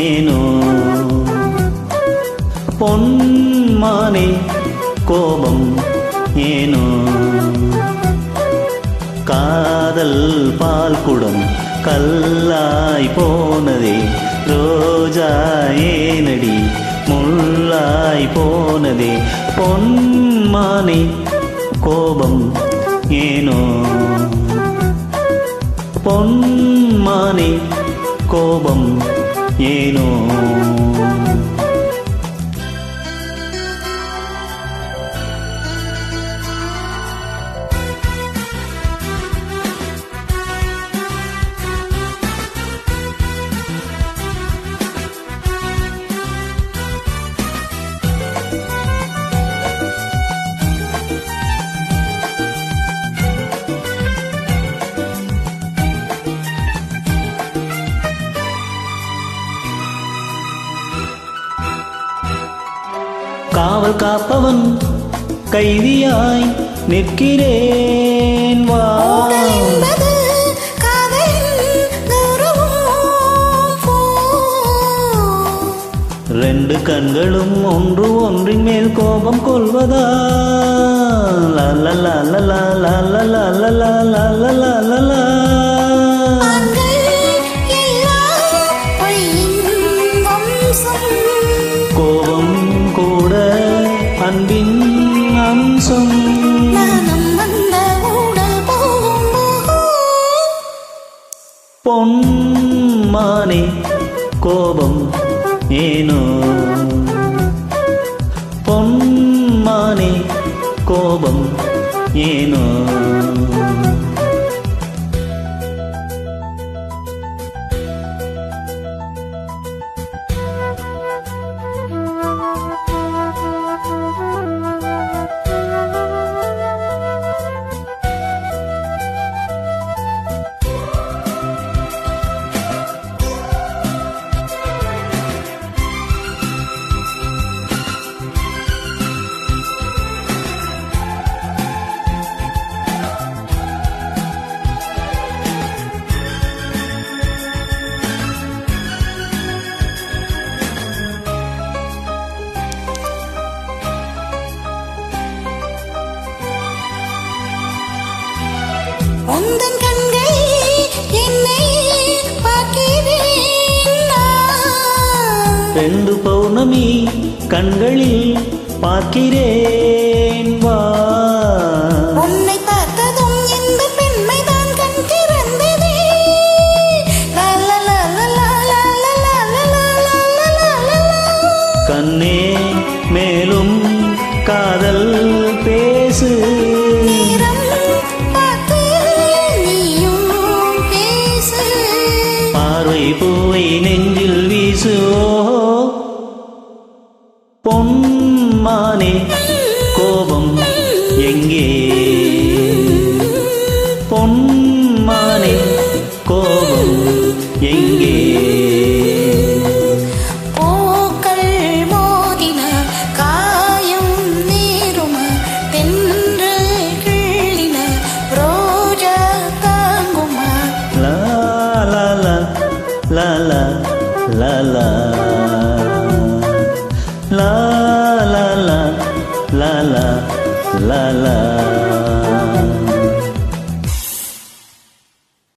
ஏனோ பொன்மானே கோபம் ஏனோ காதல் பால் குடம் கல்லாய் போனதே ரோஜா ஏனடி முள்ளாய் போனதே பொன்மானே கோபம் ஏனோ பொன்மானே கோபம் ஏனோ காவல் காப்பவன் கைதியாய் நிற்கிறேன் வா ரெண்டு கண்களும் ஒன்று ஒன்றின் மேல் கோபம் கொள்வதா கோபம் கூட அன்பின் அம்சம் பொன்மானே கோபம் ஏனோ பொன்மானே கோபம் ஏனோ உந்தன் கண்கள் என்னை பார்க்கிறேன் ரெண்டு பௌர்ணமி கண்களில் பார்க்கிறேன் வா உன்னை பார்த்ததும் இந்த பெண்மைதான் கண் திறந்ததே கண்ணே மேலும் காதல் பேசு பூவை நெஞ்சில் வீசு பொன்மானே கோபம் எங்கே பொன்மானே கோபம் எங்கே பூக்கள் மோதின காயம் நேரும தென்றல் கிள்ளின ரோஜா தாங்குமா லா லா லா la la la la la la la la la la la